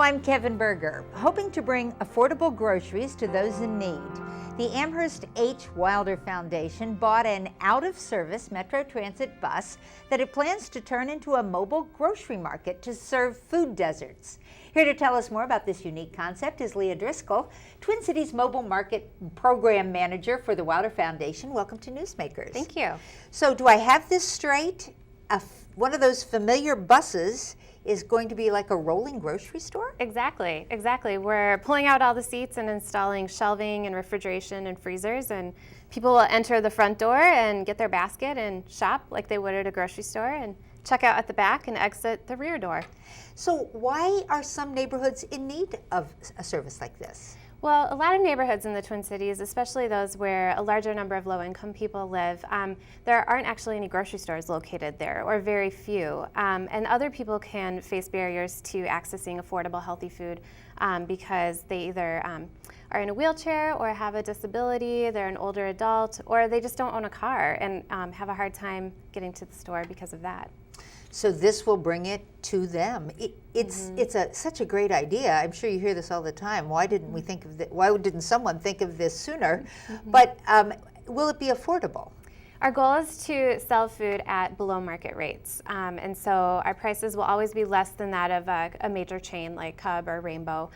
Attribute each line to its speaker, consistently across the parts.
Speaker 1: I'm Kevin Berger, hoping to bring affordable groceries to those in need. The Amherst H. Wilder Foundation bought an out-of-service Metro Transit bus that it plans to turn into a mobile grocery market to serve food deserts. Here to tell us more about this unique concept is Leah Driscoll, Twin Cities Mobile Market Program Manager for the Wilder Foundation. Welcome to Newsmakers.
Speaker 2: Thank you.
Speaker 1: So do I have this straight? One of those familiar buses is going to be like a rolling grocery store?
Speaker 2: Exactly. We're pulling out all the seats and installing shelving and refrigeration and freezers, and people will enter the front door and get their basket and shop like they would at a grocery store and check out at the back and exit the rear door.
Speaker 1: So why are some neighborhoods in need of a service like this?
Speaker 2: Well, a lot of neighborhoods in the Twin Cities, especially those where a larger number of low-income people live, there aren't actually any grocery stores located there, or very few. And other people can face barriers to accessing affordable, healthy food because they either are in a wheelchair or have a disability, they're an older adult, or they just don't own a car and have a hard time getting to the store because of that.
Speaker 1: So this will bring it to them. It's such a great idea. I'm sure you hear this all the time. Why didn't we think of why didn't someone think of this sooner? But will it be affordable?
Speaker 2: Our goal is to sell food at below market rates. And so our prices will always be less than that of a major chain like Cub or Rainbow,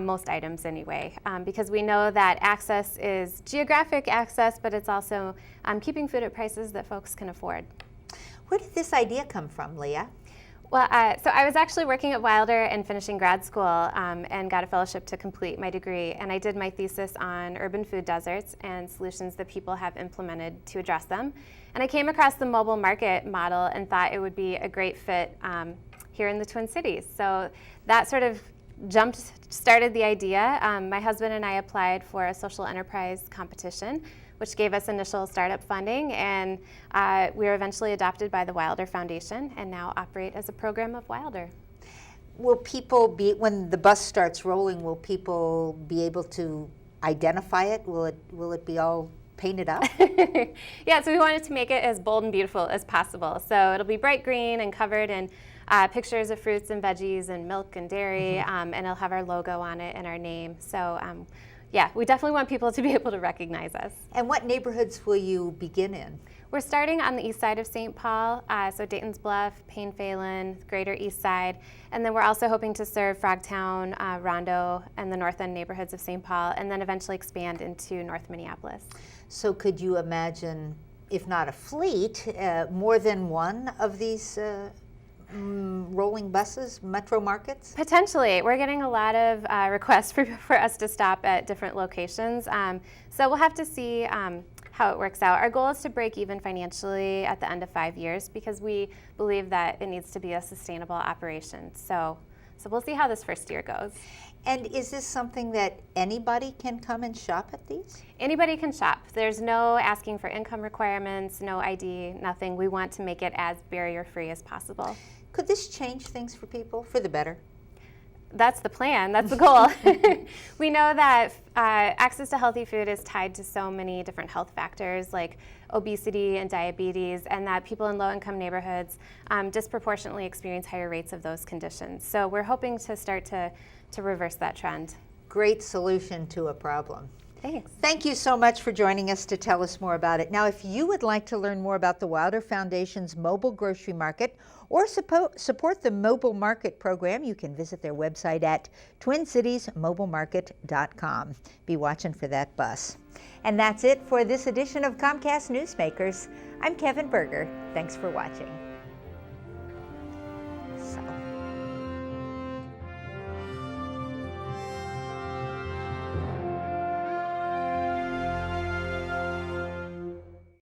Speaker 2: most items anyway, because we know that access is geographic access, but it's also keeping food at prices that folks can afford.
Speaker 1: Where did this idea come from, Leah?
Speaker 2: Well, so I was actually working at Wilder and finishing grad school and got a fellowship to complete my degree. And I did my thesis on urban food deserts and solutions that people have implemented to address them. And I came across the mobile market model and thought it would be a great fit here in the Twin Cities. So that sort of started the idea. My husband and I applied for a social enterprise competition, which gave us initial startup funding, and we were eventually adopted by the Wilder Foundation and now operate as a program of Wilder.
Speaker 1: Will people when the bus starts rolling, will people be able to identify it? Will it be all painted up?
Speaker 2: Yeah, so we wanted to make it as bold and beautiful as possible. So it'll be bright green and covered in pictures of fruits and veggies and milk and dairy, and it'll have our logo on it and our name. So yeah, we definitely want people to be able to recognize us.
Speaker 1: And what neighborhoods will you begin in?
Speaker 2: We're starting on the east side of St. Paul, so Dayton's Bluff, Payne Phelan, Greater East Side, and then we're also hoping to serve Frogtown, Rondo, and the north end neighborhoods of St. Paul, and then eventually expand into North Minneapolis.
Speaker 1: So could you imagine, if not a fleet, more than one of these rolling buses, metro markets?
Speaker 2: Potentially. We're getting a lot of requests for us to stop at different locations. So we'll have to see how it works out. Our goal is to break even financially at the end of 5 years because we believe that it needs to be a sustainable operation. So we'll see how this first year goes.
Speaker 1: And is this something that anybody can come and shop at these?
Speaker 2: Anybody can shop. There's no asking for income requirements, no ID, nothing. We want to make it as barrier-free as possible.
Speaker 1: Could this change things for people for the better?
Speaker 2: That's the plan. That's the goal. We know that access to healthy food is tied to so many different health factors like obesity and diabetes, and that people in low-income neighborhoods disproportionately experience higher rates of those conditions. So we're hoping to start to reverse that trend.
Speaker 1: Great solution to a problem.
Speaker 2: Thanks.
Speaker 1: Thank you so much for joining us to tell us more about it. Now, if you would like to learn more about the Wilder Foundation's mobile grocery market or support the mobile market program, you can visit their website at twincitiesmobilemarket.com. Be watching for that bus. And that's it for this edition of Comcast Newsmakers. I'm Kevin Berger. Thanks for watching.